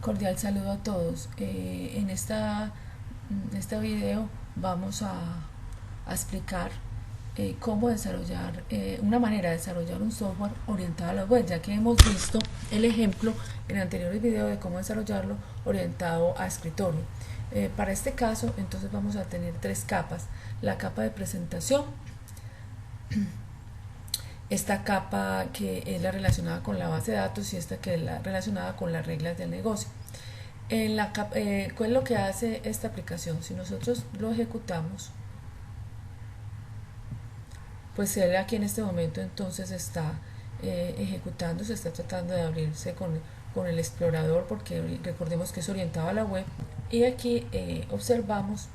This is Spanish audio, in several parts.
Cordial saludo a todos. En este video vamos a explicar cómo desarrollar, una manera de desarrollar un software orientado a la web, ya que hemos visto el ejemplo en anteriores videos de cómo desarrollarlo orientado a escritorio. Para este caso, entonces vamos a tener tres capas. La capa de presentación, esta capa que es la relacionada con la base de datos y esta que es la relacionada con las reglas del negocio. ¿Cuál es lo que hace esta aplicación? Si nosotros lo ejecutamos, pues él aquí en este momento entonces está ejecutando, se está tratando de abrirse con el explorador, porque recordemos que es orientado a la web. Y aquí observamos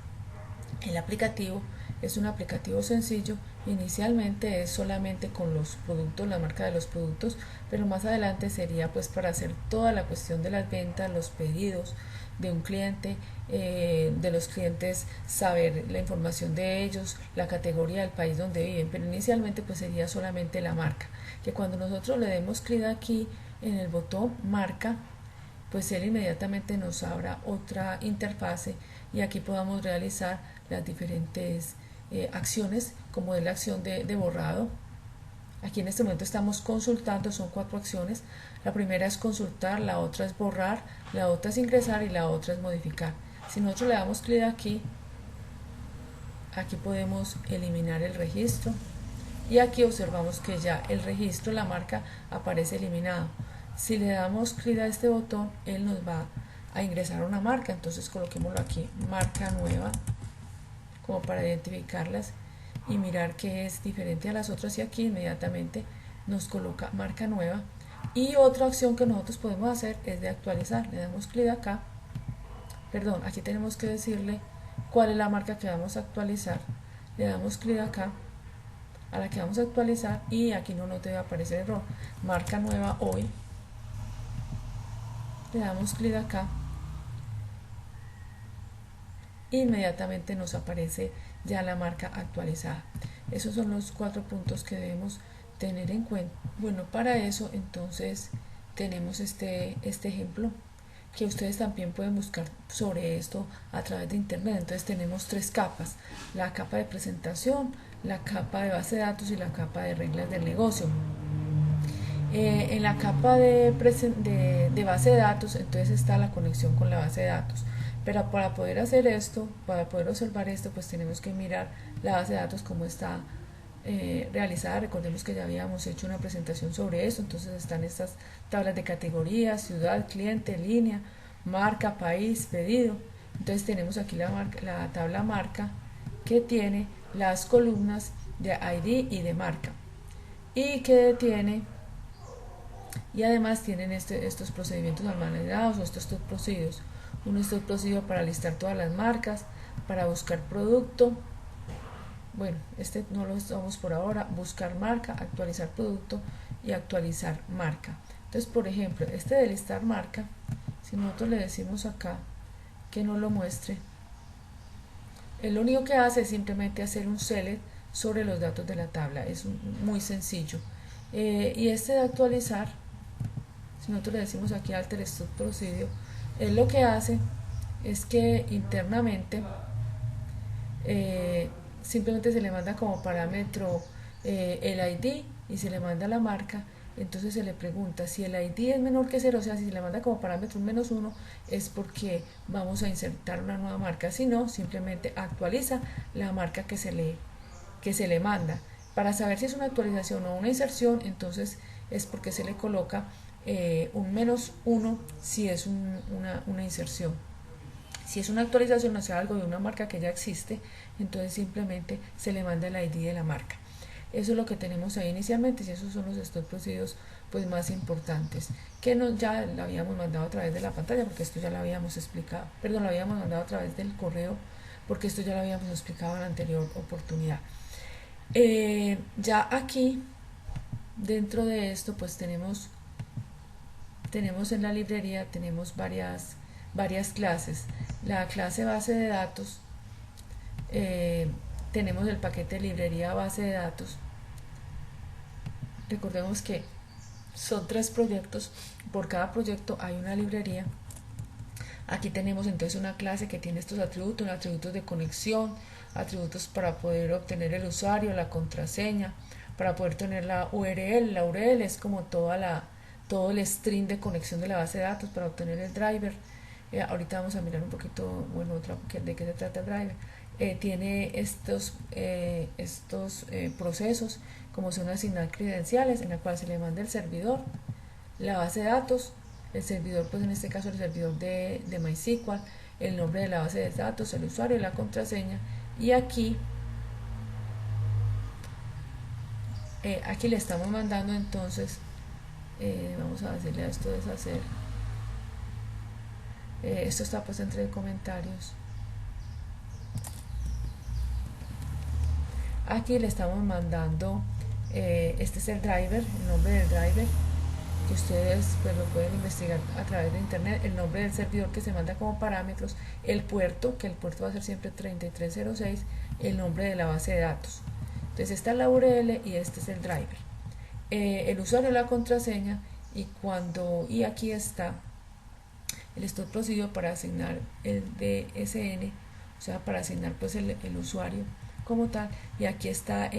el aplicativo. Es un aplicativo sencillo. Inicialmente es solamente con los productos, la marca de los productos, pero más adelante sería pues para hacer toda la cuestión de las ventas, los pedidos de un cliente, de los clientes, saber la información de ellos, la categoría del país donde viven, pero inicialmente pues sería solamente la marca, que cuando nosotros le demos clic aquí en el botón marca, pues él inmediatamente nos abra otra interfase y aquí podamos realizar las diferentes acciones, como es la acción de borrado. Aquí en este momento estamos consultando, son 4 acciones. La primera es consultar, la otra es borrar, la otra es ingresar y la otra es modificar. Si nosotros le damos clic aquí, aquí podemos eliminar el registro y aquí observamos que ya el registro, la marca, aparece eliminado. Si le damos clic a este botón, él nos va a ingresar una marca, entonces coloquémoslo aquí, marca nueva, como para identificarlas y mirar que es diferente a las otras, y aquí inmediatamente nos coloca marca nueva. Y otra opción que nosotros podemos hacer es de actualizar. Le damos clic acá, perdón, aquí tenemos que decirle cuál es la marca que vamos a actualizar. Le damos clic acá a la que vamos a actualizar y aquí no nos debe aparecer error, marca nueva hoy. Le damos clic acá, inmediatamente nos aparece ya la marca actualizada. Esos son los 4 puntos que debemos tener en cuenta. Bueno, para eso entonces tenemos este ejemplo, que ustedes también pueden buscar sobre esto a través de internet. Entonces tenemos 3 capas: la capa de presentación, la capa de base de datos y la capa de reglas del negocio. En la capa de base de datos, entonces está la conexión con la base de datos. Pero para poder hacer esto, para poder observar esto, pues tenemos que mirar la base de datos como está realizada. Recordemos que ya habíamos hecho una presentación sobre eso. Entonces están estas tablas de categorías: ciudad, cliente, línea, marca, país, pedido. Entonces tenemos aquí la tabla marca, que tiene las columnas de ID y de marca, y que tiene, y además tienen estos procedimientos almacenados, o estos stop procedures. Un stop procedure para listar todas las marcas, para buscar producto. Bueno, este no lo usamos por ahora. Buscar marca, actualizar producto y actualizar marca. Entonces, por ejemplo, este de listar marca, si nosotros le decimos acá que no lo muestre, lo único que hace es simplemente hacer un select sobre los datos de la tabla. Es muy sencillo. Y este de actualizar, si nosotros le decimos aquí alter stop procedure, él lo que hace es que internamente simplemente se le manda como parámetro el ID y se le manda la marca. Entonces se le pregunta si el ID es menor que 0, o sea, si se le manda como parámetro un -1, es porque vamos a insertar una nueva marca. Si no, simplemente actualiza la marca que se le manda. Para saber si es una actualización o una inserción, entonces es porque se le coloca un -1 si es una inserción. Si es una actualización, o sea, algo de una marca que ya existe, entonces simplemente se le manda el ID de la marca. Eso es lo que tenemos ahí inicialmente, y esos son los stop procedures pues más importantes, que ya lo habíamos mandado a través de la pantalla, porque esto ya lo habíamos explicado, perdón, lo habíamos mandado a través del correo, porque esto ya lo habíamos explicado en la anterior oportunidad. Ya aquí, dentro de esto, pues tenemos en la librería, tenemos varias clases. La clase base de datos, tenemos el paquete librería base de datos. Recordemos que son 3 proyectos, por cada proyecto hay una librería. Aquí tenemos entonces una clase que tiene estos atributos de conexión, atributos para poder obtener el usuario, la contraseña, para poder tener la URL. La URL es como todo el string de conexión de la base de datos para obtener el driver. Ahorita vamos a mirar un poquito, bueno, de qué se trata el driver. Tiene estos procesos, como son asignar credenciales, en la cual se le manda el servidor, la base de datos, el servidor, pues en este caso el servidor de MySQL, el nombre de la base de datos, el usuario, la contraseña, y aquí le estamos mandando entonces, vamos a decirle a esto deshacer, esto está pues entre comentarios, aquí le estamos mandando, este es el driver, el nombre del driver, que ustedes pues lo pueden investigar a través de internet, el nombre del servidor que se manda como parámetros, el puerto, que el puerto va a ser siempre 3306, el nombre de la base de datos. Entonces esta es la URL y este es el driver. El usuario, la contraseña, y aquí está el stop procedure para asignar el DSN, o sea, para asignar pues el usuario como tal, y aquí está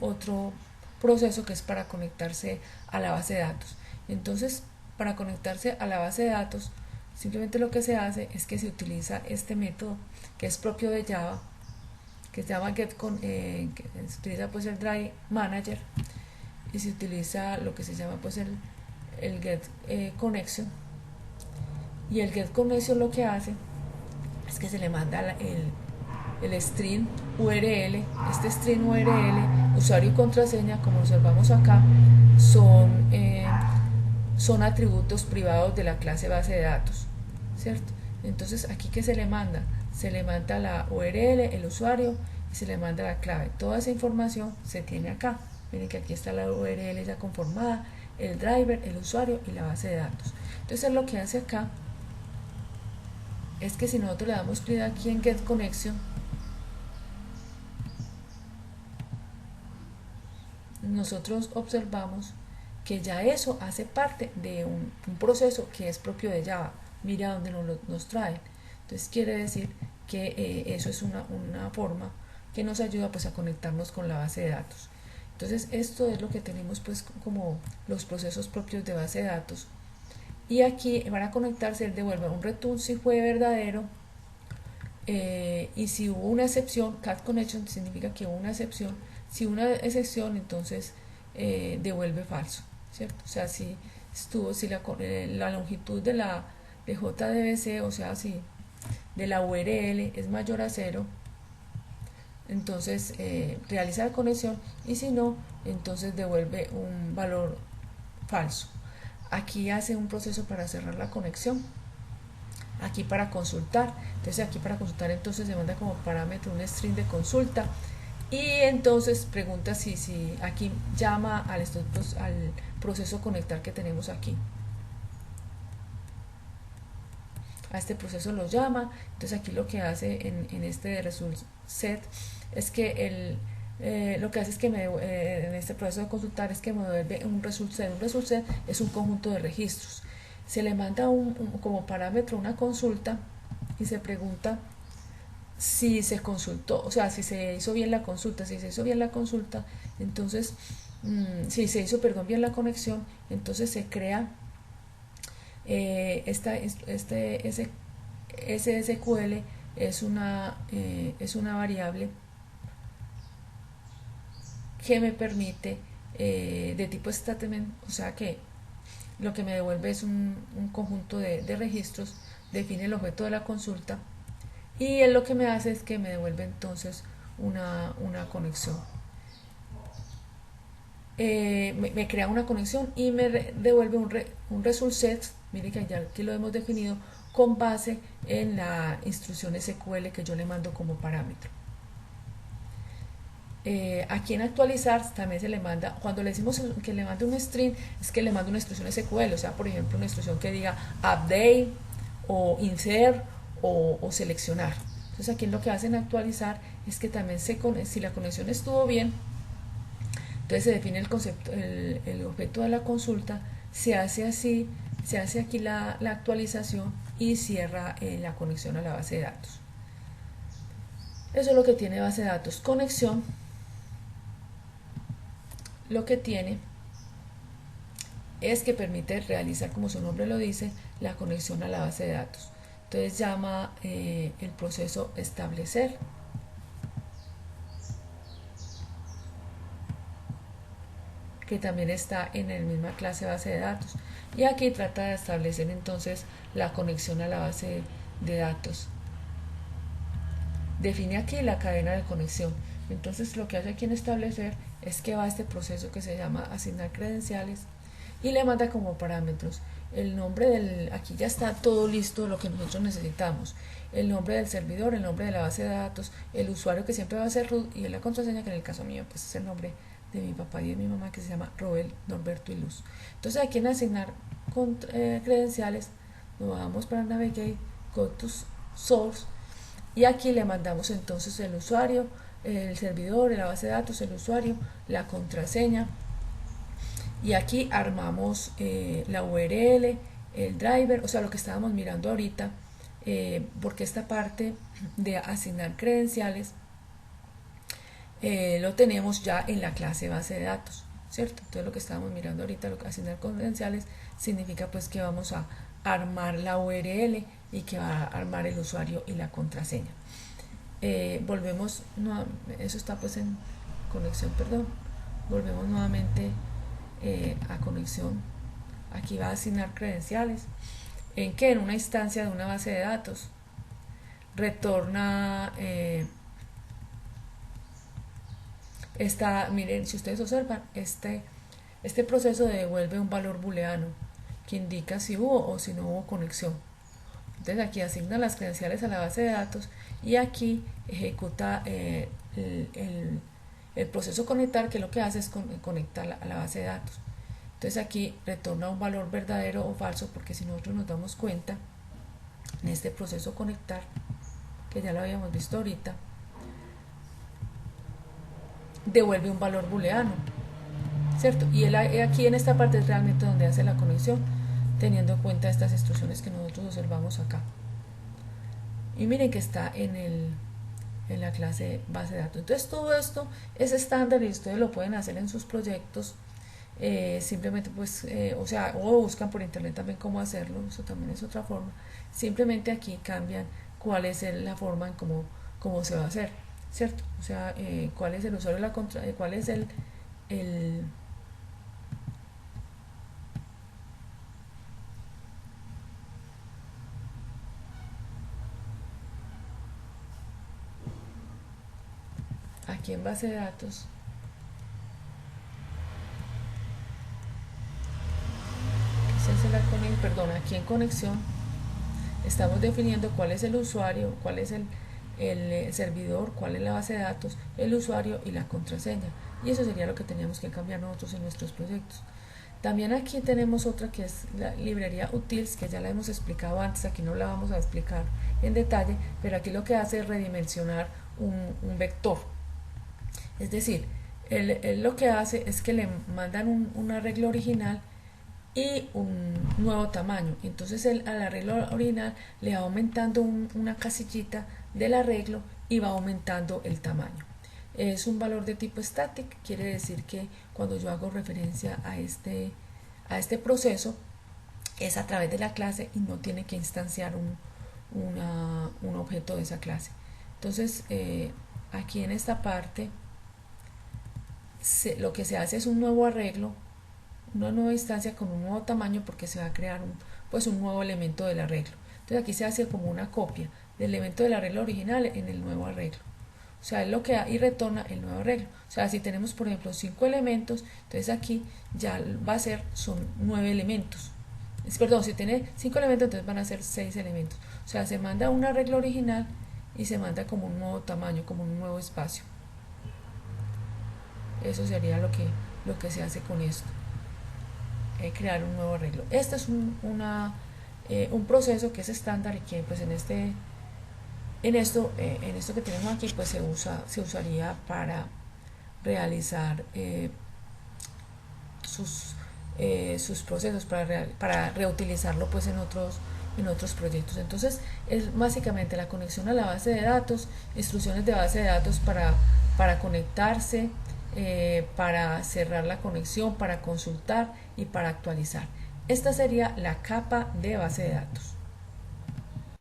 otro proceso que es para conectarse a la base de datos. Entonces, para conectarse a la base de datos, simplemente lo que se hace es que se utiliza este método que es propio de Java, que se llama que se utiliza pues el Drive Manager, y se utiliza lo que se llama pues el get connection, y el get connection lo que hace es que se le manda el string URL. Este string URL, usuario y contraseña, como observamos acá, son atributos privados de la clase base de datos, ¿cierto? Entonces aquí que se le manda la URL, el usuario, y se le manda la clave. Toda esa información se tiene acá. Miren que aquí está la URL ya conformada, el driver, el usuario y la base de datos. Entonces lo que hace acá es que si nosotros le damos clic aquí en Get Connection, nosotros observamos que ya eso hace parte de un proceso que es propio de Java. Mira dónde nos trae. Entonces quiere decir que eso es una forma que nos ayuda pues a conectarnos con la base de datos. Entonces esto es lo que tenemos pues como los procesos propios de base de datos. Y aquí para conectarse él devuelve un return si fue verdadero, y si hubo una excepción, cat connection significa que hubo una excepción. Si hubo una excepción, entonces devuelve falso, ¿cierto? O sea, si la longitud de la de JDBC, o sea, si de la URL es mayor a 0, entonces realiza la conexión, y si no, entonces devuelve un valor falso. Aquí hace un proceso para cerrar la conexión. Aquí para consultar, entonces aquí para consultar entonces se manda como parámetro un string de consulta, y entonces pregunta si aquí llama al proceso conectar que tenemos aquí. A este proceso lo llama. Entonces aquí lo que hace en este result set es que lo que hace es que en este proceso de consultar es que me devuelve un result set. Un result set es un conjunto de registros. Se le manda como parámetro una consulta y se pregunta si se consultó, o sea, si se hizo bien la consulta. Si se hizo bien la consulta, entonces si se hizo, perdón, bien la conexión, entonces se crea SSQL es una variable que me permite de tipo statement, o sea que lo que me devuelve es un conjunto de registros, define el objeto de la consulta, y él lo que me hace es que me devuelve entonces una conexión. Me crea una conexión y me devuelve un result set. Mire que ya aquí lo hemos definido con base en la instrucción SQL que yo le mando como parámetro. Aquí en actualizar también se le manda, cuando le decimos que le mande un string, es que le manda una instrucción SQL, o sea, por ejemplo, una instrucción que diga update o insert o seleccionar. Entonces aquí lo que hacen actualizar es que también si la conexión estuvo bien, entonces se define el concepto, el objeto de la consulta, se hace así se hace aquí la actualización y cierra la conexión a la base de datos. Eso es lo que tiene base de datos. Conexión, lo que tiene es que permite realizar, como su nombre lo dice, la conexión a la base de datos. Entonces llama el proceso establecer. Que también está en la misma clase base de datos. Y aquí trata de establecer entonces la conexión a la base de datos. Define aquí la cadena de conexión. Entonces lo que hace aquí en establecer es que va a este proceso que se llama asignar credenciales y le manda como parámetros el nombre del, aquí ya está todo listo lo que nosotros necesitamos, el nombre del servidor, el nombre de la base de datos, el usuario que siempre va a ser root y la contraseña que en el caso mío pues es el nombre de mi papá y de mi mamá que se llama Roel, Norberto y Luz. Entonces aquí en asignar credenciales nos vamos para Navigate, Go to Source y aquí le mandamos entonces el usuario, el servidor, la base de datos, el usuario, la contraseña y aquí armamos la URL, el driver, o sea lo que estábamos mirando ahorita, porque esta parte de asignar credenciales lo tenemos ya en la clase base de datos, ¿cierto? Entonces lo que estábamos mirando ahorita, lo que asignar credenciales significa pues que vamos a armar la URL y que va a armar el usuario y la contraseña. Volvemos, no, eso está pues en conexión, perdón, volvemos nuevamente a conexión. Aquí va a asignar credenciales. ¿En qué? En una instancia de una base de datos. Retorna miren, si ustedes observan, este proceso devuelve un valor booleano que indica si hubo o si no hubo conexión. Entonces aquí asigna las credenciales a la base de datos y aquí ejecuta el proceso conectar, que lo que hace es conectar a la base de datos. Entonces aquí retorna un valor verdadero o falso, porque si nosotros nos damos cuenta en este proceso conectar, que ya lo habíamos visto ahorita, devuelve un valor booleano, ¿cierto? Y él aquí en esta parte es realmente donde hace la conexión, teniendo en cuenta estas instrucciones que nosotros observamos acá. Y miren que está en la clase base de datos. Entonces todo esto es estándar y ustedes lo pueden hacer en sus proyectos. Simplemente pues o sea, o buscan por internet también cómo hacerlo, eso también es otra forma. Simplemente aquí cambian cuál es la forma en cómo se va a hacer, cierto, o sea, cuál es el usuario, cuál es el aquí en base de datos, perdón, aquí en conexión estamos definiendo cuál es el usuario, cuál es el servidor, cuál es la base de datos, el usuario y la contraseña. Y eso sería lo que teníamos que cambiar nosotros en nuestros proyectos. También aquí tenemos otra que es la librería utils, que ya la hemos explicado antes, aquí no la vamos a explicar en detalle, pero aquí lo que hace es redimensionar un vector. Es decir, él lo que hace es que le mandan un arreglo original y un nuevo tamaño. Entonces él al arreglo original le va aumentando una casillita del arreglo y va aumentando el tamaño. Es un valor de tipo static, quiere decir que cuando yo hago referencia a este proceso es a través de la clase y no tiene que instanciar un objeto de esa clase. Entonces aquí en esta parte lo que se hace es un nuevo arreglo, una nueva instancia con un nuevo tamaño, porque se va a crear un nuevo elemento del arreglo. Entonces aquí se hace como una copia del elemento del arreglo original en el nuevo arreglo. O sea, es lo que da y retorna el nuevo arreglo. O sea, si tenemos, por ejemplo, 5 elementos, entonces aquí ya va a ser, son 9 elementos. Perdón, si tiene 5 elementos, entonces van a ser 6 elementos. O sea, se manda un arreglo original y se manda como un nuevo tamaño, como un nuevo espacio. Eso sería lo que se hace con esto. Crear un nuevo arreglo. Este es un proceso que es estándar y que pues en esto que tenemos aquí pues se usaría para realizar sus sus procesos para reutilizarlo pues en otros proyectos. Entonces es básicamente la conexión a la base de datos, instrucciones de base de datos para conectarse, para cerrar la conexión, para consultar y para actualizar. Esta sería la capa de base de datos.